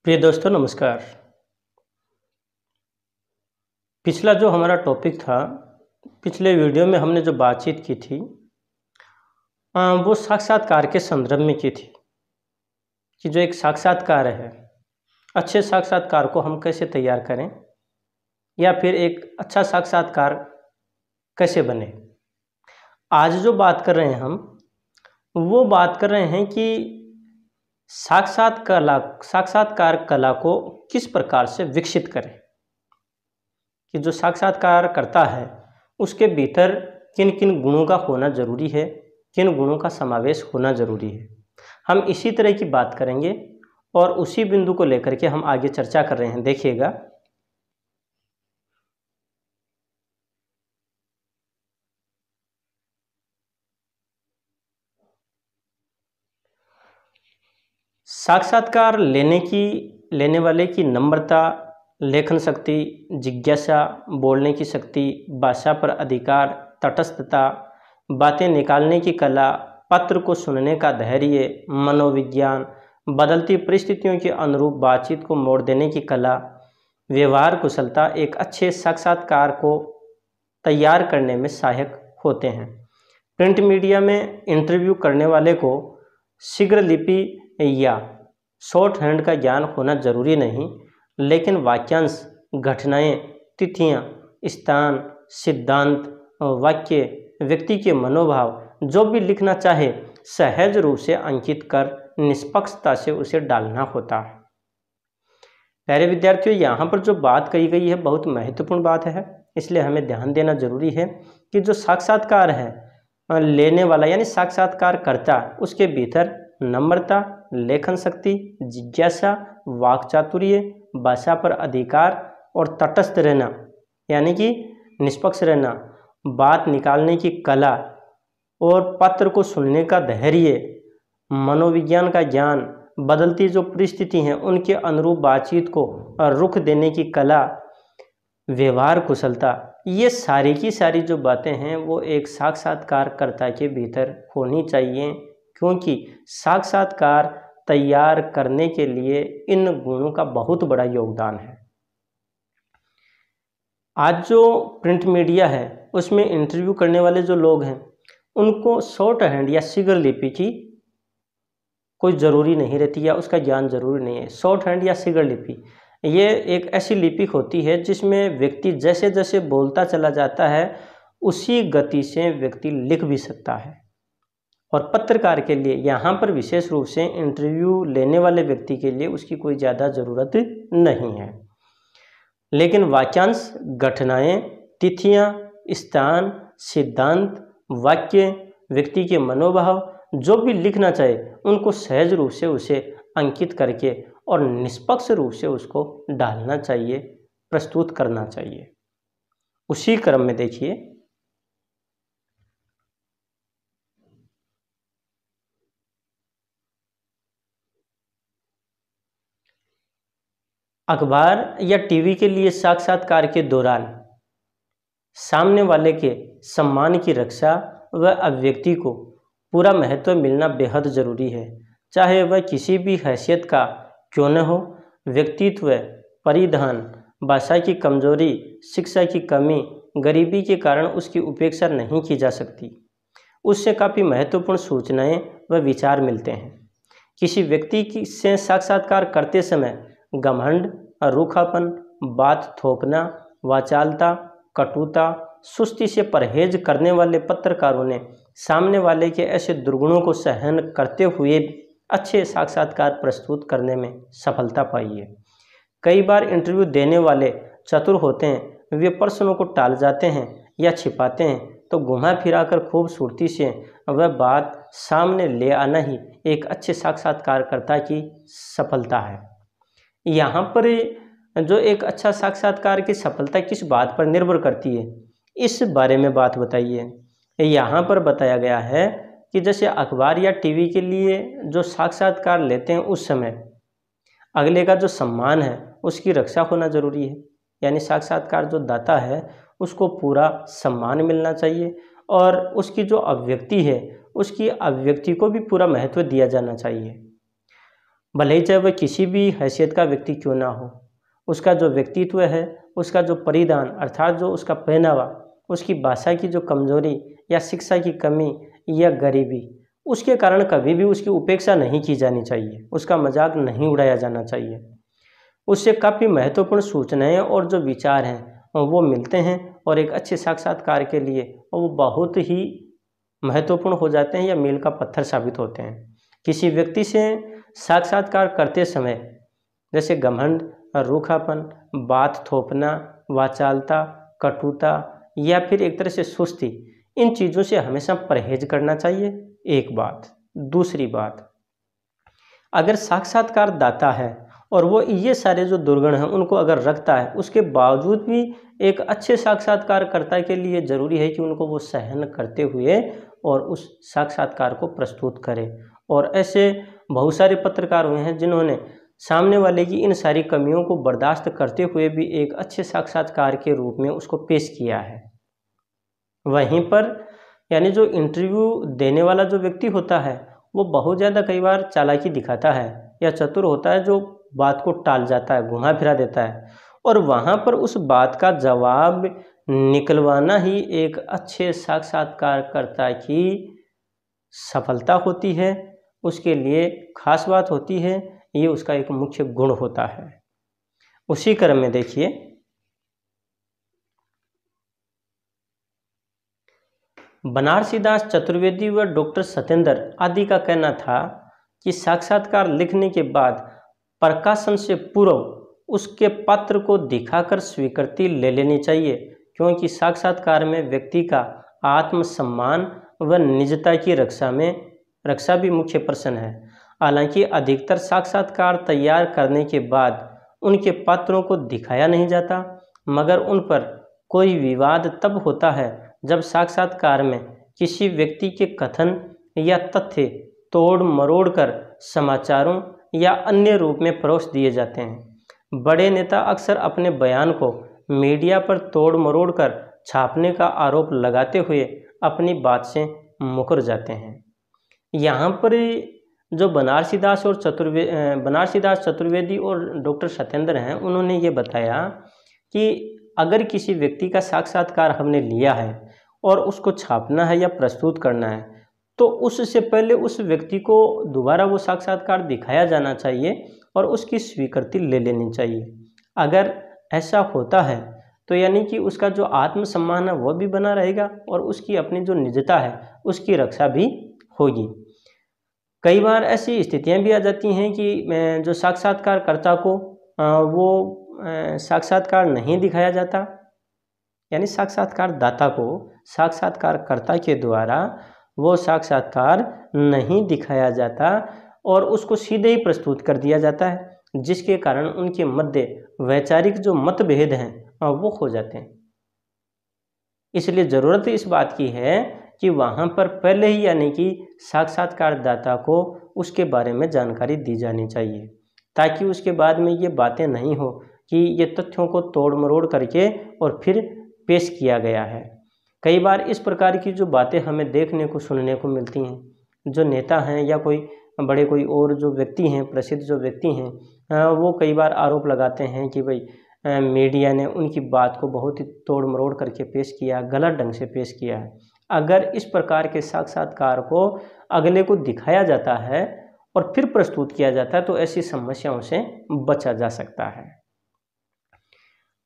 प्रिय दोस्तों नमस्कार। पिछला जो हमारा टॉपिक था, पिछले वीडियो में हमने जो बातचीत की थी वो साक्षात्कार के संदर्भ में की थी कि जो एक साक्षात्कार है, अच्छे साक्षात्कार को हम कैसे तैयार करें या फिर एक अच्छा साक्षात्कार कैसे बने। आज जो बात कर रहे हैं हम वो बात कर रहे हैं कि साक्षात्कार कला को किस प्रकार से विकसित करें, कि जो साक्षात्कार करता है उसके भीतर किन किन गुणों का होना जरूरी है, किन गुणों का समावेश होना जरूरी है। हम इसी तरह की बात करेंगे और उसी बिंदु को लेकर के हम आगे चर्चा कर रहे हैं। देखिएगा, साक्षात्कार लेने वाले की नम्रता, लेखन शक्ति, जिज्ञासा, बोलने की शक्ति, भाषा पर अधिकार, तटस्थता, बातें निकालने की कला, पत्र को सुनने का धैर्य, मनोविज्ञान, बदलती परिस्थितियों के अनुरूप बातचीत को मोड़ देने की कला, व्यवहार कुशलता एक अच्छे साक्षात्कार को तैयार करने में सहायक होते हैं। प्रिंट मीडिया में इंटरव्यू करने वाले को शीघ्र लिपि या शॉर्ट हैंड का ज्ञान होना जरूरी नहीं, लेकिन वाक्यांश, घटनाएं, तिथियां, स्थान, सिद्धांत, वाक्य, व्यक्ति के मनोभाव जो भी लिखना चाहे सहज रूप से अंकित कर निष्पक्षता से उसे डालना होता है। प्यारे विद्यार्थियों, यहाँ पर जो बात कही गई है बहुत महत्वपूर्ण बात है, इसलिए हमें ध्यान देना जरूरी है कि जो साक्षात्कार है लेने वाला यानी साक्षात्कारकर्ता, उसके भीतर नम्रता, लेखन शक्ति, जिज्ञासा, वाक्चातुर्य, भाषा पर अधिकार और तटस्थ रहना यानी कि निष्पक्ष रहना, बात निकालने की कला और पत्र को सुनने का धैर्य, मनोविज्ञान का ज्ञान, बदलती जो परिस्थिति हैं उनके अनुरूप बातचीत को रुख देने की कला, व्यवहार कुशलता, ये सारी की सारी जो बातें हैं वो एक साक्षात्कारकर्ता के भीतर होनी चाहिए, क्योंकि साक्षात्कार तैयार करने के लिए इन गुणों का बहुत बड़ा योगदान है। आज जो प्रिंट मीडिया है उसमें इंटरव्यू करने वाले जो लोग हैं उनको शॉर्ट हैंड या शीघ्र लिपि की कोई ज़रूरी नहीं रहती या उसका ज्ञान जरूरी नहीं है। शॉर्ट हैंड या शीघ्र लिपि ये एक ऐसी लिपि होती है जिसमें व्यक्ति जैसे जैसे बोलता चला जाता है उसी गति से व्यक्ति लिख भी सकता है। और पत्रकार के लिए यहाँ पर विशेष रूप से इंटरव्यू लेने वाले व्यक्ति के लिए उसकी कोई ज़्यादा ज़रूरत नहीं है, लेकिन वाक्यांश, घटनाएं, तिथियां, स्थान, सिद्धांत, वाक्य, व्यक्ति के मनोभाव जो भी लिखना चाहे उनको सहज रूप से उसे अंकित करके और निष्पक्ष रूप से उसको डालना चाहिए, प्रस्तुत करना चाहिए। उसी क्रम में देखिए, अखबार या टीवी के लिए साक्षात्कार के दौरान सामने वाले के सम्मान की रक्षा व अभिव्यक्ति को पूरा महत्व मिलना बेहद ज़रूरी है, चाहे वह किसी भी हैसियत का क्यों न हो। व्यक्तित्व, परिधान, भाषा की कमजोरी, शिक्षा की कमी, गरीबी के कारण उसकी उपेक्षा नहीं की जा सकती। उससे काफ़ी महत्वपूर्ण सूचनाएं व विचार मिलते हैं। किसी व्यक्ति की से साक्षात्कार करते समय घमंड, रूखापन, बात थोपना, वाचालता, कटुता, सुस्ती से परहेज करने वाले पत्रकारों ने सामने वाले के ऐसे दुर्गुणों को सहन करते हुए अच्छे साक्षात्कार प्रस्तुत करने में सफलता पाई है। कई बार इंटरव्यू देने वाले चतुर होते हैं, वे प्रश्नों को टाल जाते हैं या छिपाते हैं, तो घुमा फिराकर खूबसूरती से वह बात सामने ले आना ही एक अच्छे साक्षात्कारकर्ता की सफलता है। यहाँ पर जो एक अच्छा साक्षात्कार की सफलता किस बात पर निर्भर करती है, इस बारे में बात बताइए। यहाँ पर बताया गया है कि जैसे अखबार या टीवी के लिए जो साक्षात्कार लेते हैं उस समय अगले का जो सम्मान है उसकी रक्षा होना जरूरी है, यानी साक्षात्कार जो दाता है उसको पूरा सम्मान मिलना चाहिए और उसकी जो अभिव्यक्ति है उसकी अभिव्यक्ति को भी पूरा महत्व दिया जाना चाहिए। भले ही चाहे वह किसी भी हैसियत का व्यक्ति क्यों ना हो, उसका जो व्यक्तित्व है, उसका जो परिधान अर्थात जो उसका पहनावा, उसकी भाषा की जो कमजोरी या शिक्षा की कमी या गरीबी, उसके कारण कभी भी उसकी उपेक्षा नहीं की जानी चाहिए, उसका मजाक नहीं उड़ाया जाना चाहिए। उससे काफ़ी महत्वपूर्ण सूचनाएं और जो विचार हैं वो मिलते हैं और एक अच्छे साक्षात्कार के लिए वो बहुत ही महत्वपूर्ण हो जाते हैं या मील का पत्थर साबित होते हैं। किसी व्यक्ति से साक्षात्कार करते समय जैसे घमंड, रूखापन, बात थोपना, वाचालता, कटुता या फिर एक तरह से सुस्ती, इन चीज़ों से हमेशा परहेज करना चाहिए। एक बात। दूसरी बात, अगर साक्षात्कार दाता है और वो ये सारे जो दुर्गुण हैं उनको अगर रखता है, उसके बावजूद भी एक अच्छे साक्षात्कारकर्ता के लिए ज़रूरी है कि उनको वो सहन करते हुए और उस साक्षात्कार को प्रस्तुत करे। और ऐसे बहुत सारे पत्रकार हुए हैं जिन्होंने सामने वाले की इन सारी कमियों को बर्दाश्त करते हुए भी एक अच्छे साक्षात्कार के रूप में उसको पेश किया है। वहीं पर यानी जो इंटरव्यू देने वाला जो व्यक्ति होता है वो बहुत ज़्यादा कई बार चालाकी दिखाता है या चतुर होता है, जो बात को टाल जाता है, घुमा फिरा देता है, और वहाँ पर उस बात का जवाब निकलवाना ही एक अच्छे साक्षात्कारकर्ता की सफलता होती है, उसके लिए खास बात होती है, ये उसका एक मुख्य गुण होता है। उसी क्रम में देखिए, बनारसीदास चतुर्वेदी व डॉक्टर सत्येंद्र आदि का कहना था कि साक्षात्कार लिखने के बाद प्रकाशन से पूर्व उसके पत्र को दिखाकर स्वीकृति ले लेनी चाहिए, क्योंकि साक्षात्कार में व्यक्ति का आत्मसम्मान व निजता की रक्षा भी मुख्य प्रश्न है। हालांकि अधिकतर साक्षात्कार तैयार करने के बाद उनके पत्रों को दिखाया नहीं जाता, मगर उन पर कोई विवाद तब होता है जब साक्षात्कार में किसी व्यक्ति के कथन या तथ्य तोड़ मरोड़ कर समाचारों या अन्य रूप में परोस दिए जाते हैं। बड़े नेता अक्सर अपने बयान को मीडिया पर तोड़ मरोड़ कर छापने का आरोप लगाते हुए अपनी बात से मुकर जाते हैं। यहाँ पर जो बनारसीदास चतुर्वेदी और डॉक्टर सत्येंद्र हैं, उन्होंने ये बताया कि अगर किसी व्यक्ति का साक्षात्कार हमने लिया है और उसको छापना है या प्रस्तुत करना है, तो उससे पहले उस व्यक्ति को दोबारा वो साक्षात्कार दिखाया जाना चाहिए और उसकी स्वीकृति ले लेनी चाहिए। अगर ऐसा होता है तो यानी कि उसका जो आत्मसम्मान है वो भी बना रहेगा और उसकी अपनी जो निजता है उसकी रक्षा भी होगी। कई बार ऐसी स्थितियां भी आ जाती हैं कि जो साक्षात्कारकर्ता को वो साक्षात्कार नहीं दिखाया जाता, यानी साक्षात्कारदाता को साक्षात्कारकर्ता के द्वारा वो साक्षात्कार नहीं दिखाया जाता और उसको सीधे ही प्रस्तुत कर दिया जाता है, जिसके कारण उनके मध्य वैचारिक जो मतभेद हैं वो हो जाते हैं। इसलिए ज़रूरत इस बात की है कि वहाँ पर पहले ही यानी कि साक्षात्कारदाता को उसके बारे में जानकारी दी जानी चाहिए, ताकि उसके बाद में ये बातें नहीं हो कि ये तथ्यों को तोड़ मरोड़ करके और फिर पेश किया गया है। कई बार इस प्रकार की जो बातें हमें देखने को सुनने को मिलती हैं, जो नेता हैं या कोई और जो व्यक्ति हैं, प्रसिद्ध जो व्यक्ति हैं, वो कई बार आरोप लगाते हैं कि भाई मीडिया ने उनकी बात को बहुत ही तोड़ मरोड़ करके पेश किया, गलत ढंग से पेश किया है। अगर इस प्रकार के साक्षात्कार को अगले को दिखाया जाता है और फिर प्रस्तुत किया जाता है तो ऐसी समस्याओं से बचा जा सकता है।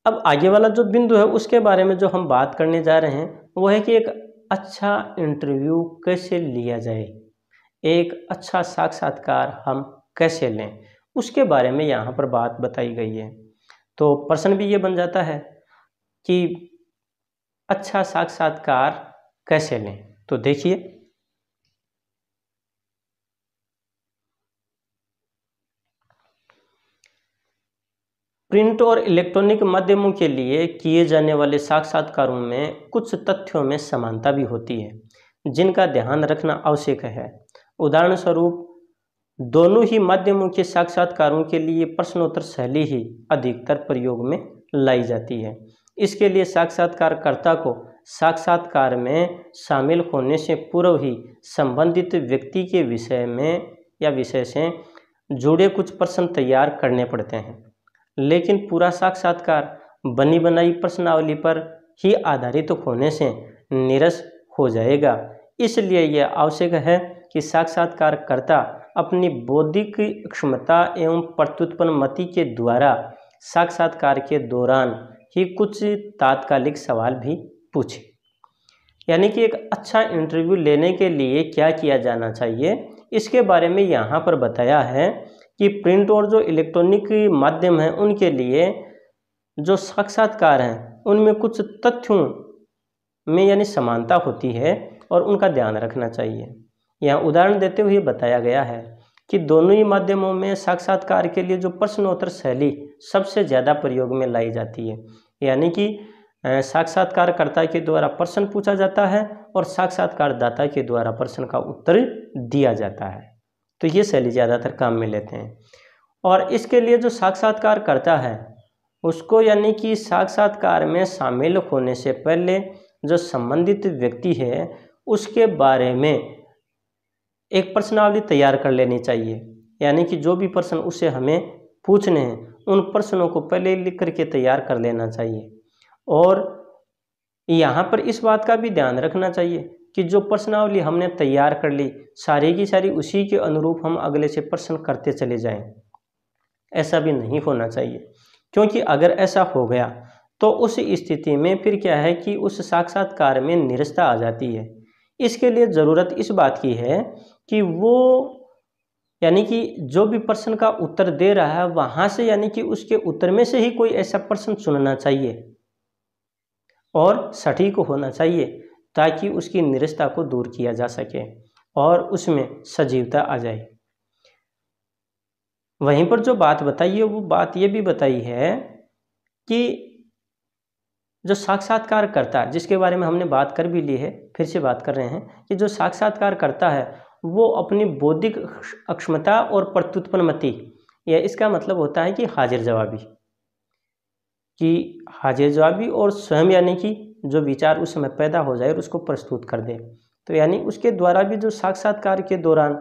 अब आगे वाला जो बिंदु है उसके बारे में जो हम बात करने जा रहे हैं वो है कि एक अच्छा इंटरव्यू कैसे लिया जाए, एक अच्छा साक्षात्कार हम कैसे लें, उसके बारे में यहाँ पर बात बताई गई है। तो प्रश्न भी ये बन जाता है कि अच्छा साक्षात्कार कैसे लें। तो देखिए, प्रिंट और इलेक्ट्रॉनिक माध्यमों के लिए किए जाने वाले साक्षात्कारों में कुछ तथ्यों में समानता भी होती है, जिनका ध्यान रखना आवश्यक है। उदाहरण स्वरूप, दोनों ही माध्यमों के साक्षात्कारों के लिए प्रश्नोत्तर शैली ही अधिकतर प्रयोग में लाई जाती है। इसके लिए साक्षात्कारकर्ता को साक्षात्कार में शामिल होने से पूर्व ही संबंधित व्यक्ति के विषय से जुड़े कुछ प्रश्न तैयार करने पड़ते हैं, लेकिन पूरा साक्षात्कार बनी बनाई प्रश्नावली पर ही आधारित होने से नीरस हो जाएगा। इसलिए यह आवश्यक है कि साक्षात्कारकर्ता अपनी बौद्धिक क्षमता एवं प्रत्युत्पन्न मति के द्वारा साक्षात्कार के दौरान ही कुछ तात्कालिक सवाल भी पूछे। यानी कि एक अच्छा इंटरव्यू लेने के लिए क्या किया जाना चाहिए, इसके बारे में यहाँ पर बताया है कि प्रिंट और जो इलेक्ट्रॉनिक माध्यम हैं उनके लिए जो साक्षात्कार हैं उनमें कुछ तथ्यों में यानी समानता होती है और उनका ध्यान रखना चाहिए। यहाँ उदाहरण देते हुए बताया गया है कि दोनों ही माध्यमों में साक्षात्कार के लिए जो प्रश्नोत्तर शैली सबसे ज़्यादा प्रयोग में लाई जाती है, यानी कि साक्षात्कारकर्ता के द्वारा प्रश्न पूछा जाता है और साक्षात्कारदाता के द्वारा प्रश्न का उत्तर दिया जाता है, तो ये शैली ज़्यादातर काम में लेते हैं। और इसके लिए जो साक्षात्कारकर्ता है उसको यानी कि साक्षात्कार में शामिल होने से पहले जो संबंधित व्यक्ति है उसके बारे में एक प्रश्नावली तैयार कर लेनी चाहिए। यानी कि जो भी प्रश्न उससे हमें पूछने हैं उन प्रश्नों को पहले लिख करके तैयार कर लेना चाहिए। और यहाँ पर इस बात का भी ध्यान रखना चाहिए कि जो प्रश्नावली हमने तैयार कर ली सारी की सारी उसी के अनुरूप हम अगले से प्रश्न करते चले जाएं, ऐसा भी नहीं होना चाहिए। क्योंकि अगर ऐसा हो गया तो उस स्थिति में फिर क्या है कि उस साक्षात्कार में निरस्ता आ जाती है। इसके लिए ज़रूरत इस बात की है कि वो यानी कि जो भी प्रश्न का उत्तर दे रहा है वहाँ से यानी कि उसके उत्तर में से ही कोई ऐसा प्रश्न चुनना चाहिए और सटीक होना चाहिए ताकि उसकी निरस्ता को दूर किया जा सके और उसमें सजीवता आ जाए। वहीं पर जो बात बताई है वो बात ये भी बताई है कि जो साक्षात्कार करता है, जिसके बारे में हमने बात कर भी ली है, फिर से बात कर रहे हैं कि जो साक्षात्कार करता है वो अपनी बौद्धिक अक्षमता और प्रत्युत्पन्न मति, या इसका मतलब होता है कि हाजिर जवाबी और स्वयं यानी कि जो विचार उस समय पैदा हो जाए और उसको प्रस्तुत कर दे। तो यानी उसके द्वारा भी जो साक्षात्कार के दौरान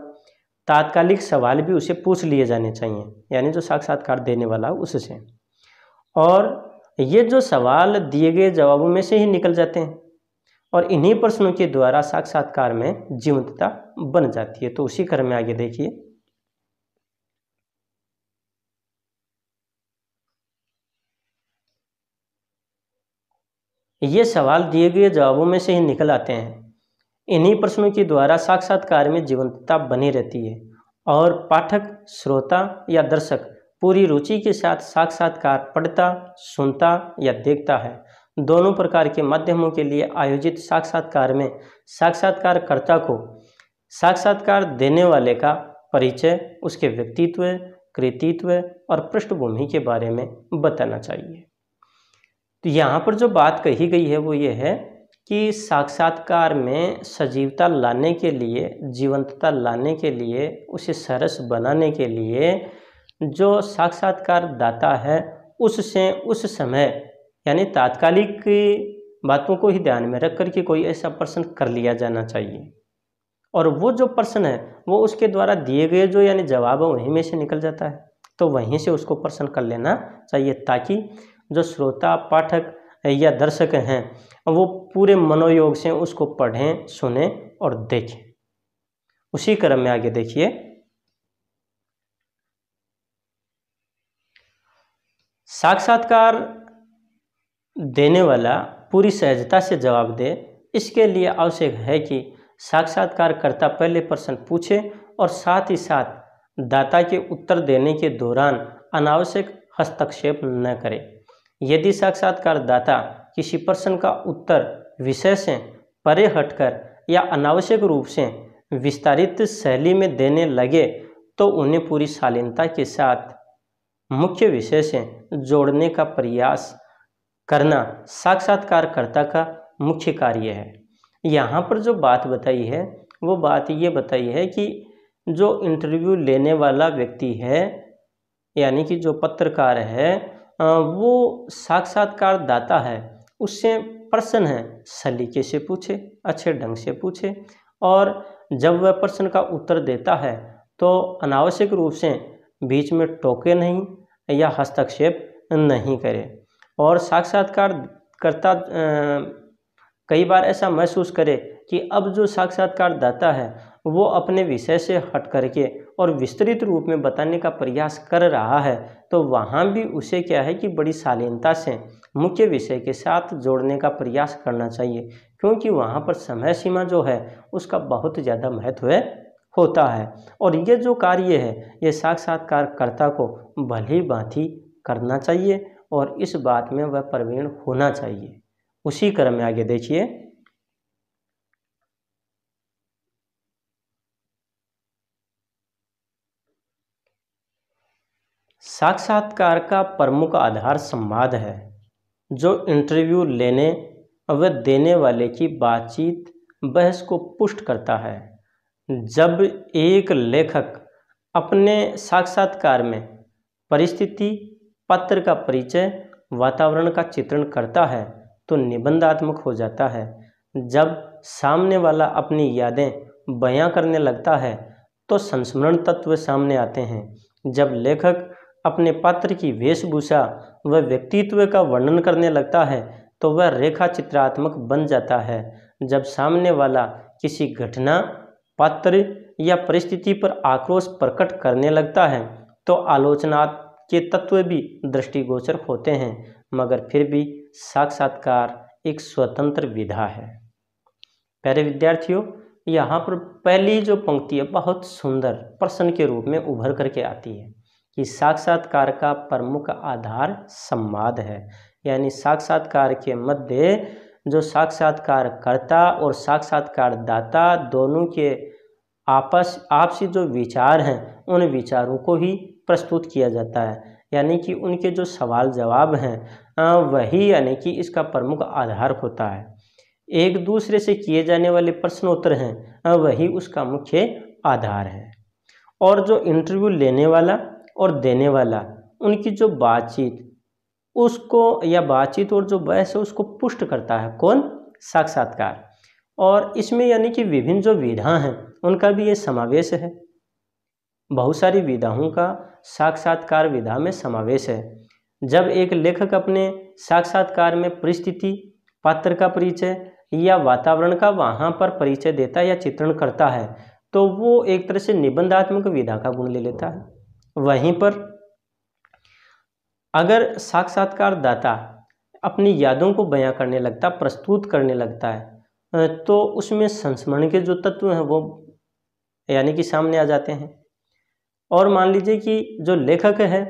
तात्कालिक सवाल भी उसे पूछ लिए जाने चाहिए, यानी जो साक्षात्कार देने वाला उससे। और ये जो सवाल दिए गए जवाबों में से ही निकल जाते हैं और इन्हीं प्रश्नों के द्वारा साक्षात्कार में जीवंतता बन जाती है। तो उसी क्रम में आगे देखिए, ये सवाल दिए गए जवाबों में से ही निकल आते हैं। इन्हीं प्रश्नों के द्वारा साक्षात्कार में जीवंतता बनी रहती है और पाठक, श्रोता या दर्शक पूरी रुचि के साथ साक्षात्कार पढ़ता, सुनता या देखता है। दोनों प्रकार के माध्यमों के लिए आयोजित साक्षात्कार में साक्षात्कारकर्ता को साक्षात्कार देने वाले का परिचय, उसके व्यक्तित्व, कृतित्व और पृष्ठभूमि के बारे में बताना चाहिए। तो यहाँ पर जो बात कही गई है वो ये है कि साक्षात्कार में सजीवता लाने के लिए, जीवंतता लाने के लिए, उसे सरस बनाने के लिए जो साक्षात्कारदाता है उससे उस समय यानी तात्कालिक बातों को ही ध्यान में रख कर के कोई ऐसा प्रश्न कर लिया जाना चाहिए और वो जो प्रश्न है वो उसके द्वारा दिए गए जो यानी जवाब है वहीं में से निकल जाता है, तो वहीं से उसको प्रश्न कर लेना चाहिए ताकि जो श्रोता, पाठक या दर्शक हैं वो पूरे मनोयोग से उसको पढ़ें, सुनें और देखें। उसी क्रम में आगे देखिए, साक्षात्कार देने वाला पूरी सहजता से जवाब दे। इसके लिए आवश्यक है कि साक्षात्कारकर्ता पहले प्रश्न पूछे और साथ ही साथ दाता के उत्तर देने के दौरान अनावश्यक हस्तक्षेप न करे। यदि साक्षात्कारदाता किसी प्रश्न का उत्तर विषय से परे हटकर या अनावश्यक रूप से विस्तारित शैली में देने लगे तो उन्हें पूरी शालीनता के साथ मुख्य विषय से जोड़ने का प्रयास करना साक्षात्कारकर्ता का मुख्य कार्य है। यहाँ पर जो बात बताई है वो बात ये बताई है कि जो इंटरव्यू लेने वाला व्यक्ति है यानी कि जो पत्रकार है वो साक्षात्कारदाता है, उससे प्रश्न है सलीके से पूछे, अच्छे ढंग से पूछे और जब वह प्रश्न का उत्तर देता है तो अनावश्यक रूप से बीच में टोके नहीं या हस्तक्षेप नहीं करे। और साक्षात्कारकर्ता कई बार ऐसा महसूस करे कि अब जो साक्षात्कारदाता है वो अपने विषय से हट करके और विस्तृत रूप में बताने का प्रयास कर रहा है, तो वहाँ भी उसे क्या है कि बड़ी शालीनता से मुख्य विषय के साथ जोड़ने का प्रयास करना चाहिए, क्योंकि वहाँ पर समय सीमा जो है उसका बहुत ज़्यादा महत्व होता है। और ये जो कार्य है ये साक्षात्कारकर्ता को भली भांति करना चाहिए और इस बात में वह प्रवीण होना चाहिए। उसी क्रम में आगे देखिए, साक्षात्कार का प्रमुख आधार संवाद है, जो इंटरव्यू लेने व देने वाले की बातचीत बहस को पुष्ट करता है। जब एक लेखक अपने साक्षात्कार में परिस्थिति, पात्र का परिचय, वातावरण का चित्रण करता है तो निबंधात्मक हो जाता है। जब सामने वाला अपनी यादें बयां करने लगता है तो संस्मरण तत्व सामने आते हैं। जब लेखक अपने पात्र की वेशभूषा व व्यक्तित्व का वर्णन करने लगता है तो वह रेखा चित्रात्मक बन जाता है। जब सामने वाला किसी घटना, पात्र या परिस्थिति पर आक्रोश प्रकट करने लगता है तो आलोचना के तत्व भी दृष्टिगोचर होते हैं, मगर फिर भी साक्षात्कार एक स्वतंत्र विधा है। प्यारे विद्यार्थियों, यहाँ पर पहली जो पंक्ति है बहुत सुंदर प्रश्न के रूप में उभर करके आती है कि साक्षात्कार का प्रमुख आधार संवाद है, यानी साक्षात्कार के मध्य जो साक्षात्कारकर्ता और साक्षात्कारदाता दोनों के आपसी जो विचार हैं उन विचारों को ही प्रस्तुत किया जाता है, यानी कि उनके जो सवाल जवाब हैं वही यानी कि इसका प्रमुख आधार होता है। एक दूसरे से किए जाने वाले प्रश्नोत्तर हैं वही उसका मुख्य आधार है। और जो इंटरव्यू लेने वाला और देने वाला उनकी जो बातचीत उसको या बातचीत और जो बहस है उसको पुष्ट करता है कौन? साक्षात्कार। और इसमें यानी कि विभिन्न जो विधा हैं उनका भी ये समावेश है। बहुत सारी विधाओं का साक्षात्कार विधा में समावेश है। जब एक लेखक अपने साक्षात्कार में परिस्थिति, पात्र का परिचय या वातावरण का वहाँ पर परिचय देता है या चित्रण करता है तो वो एक तरह से निबंधात्मक विधा का गुण ले लेता है। वहीं पर अगर साक्षात्कारदाता अपनी यादों को बयां करने लगता, प्रस्तुत करने लगता है तो उसमें संस्मरण के जो तत्व हैं वो यानी कि सामने आ जाते हैं। और मान लीजिए कि जो लेखक है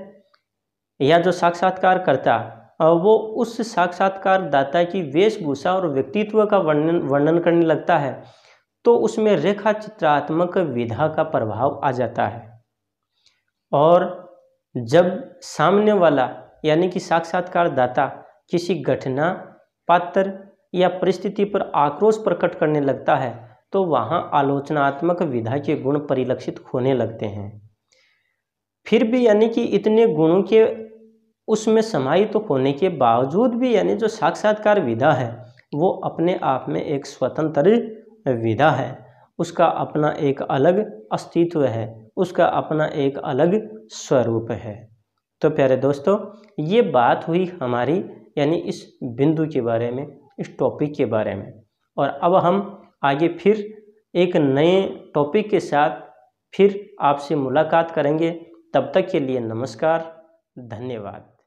या जो साक्षात्कारकर्ता वो उस साक्षात्कारदाता की वेशभूषा और व्यक्तित्व का वर्णन करने लगता है तो उसमें रेखा चित्रात्मक विधा का प्रभाव आ जाता है। और जब सामने वाला यानी कि साक्षात्कारदाता किसी घटना, पात्र या परिस्थिति पर आक्रोश प्रकट करने लगता है तो वहाँ आलोचनात्मक विधा के गुण परिलक्षित होने लगते हैं। फिर भी यानी कि इतने गुणों के उसमें समाहित होने के बावजूद भी यानी जो साक्षात्कार विधा है वो अपने आप में एक स्वतंत्र विधा है। उसका अपना एक अलग अस्तित्व है, उसका अपना एक अलग स्वरूप है। तो प्यारे दोस्तों, ये बात हुई हमारी यानी इस बिंदु के बारे में, इस टॉपिक के बारे में। और अब हम आगे फिर एक नए टॉपिक के साथ फिर आपसे मुलाकात करेंगे। तब तक के लिए नमस्कार, धन्यवाद।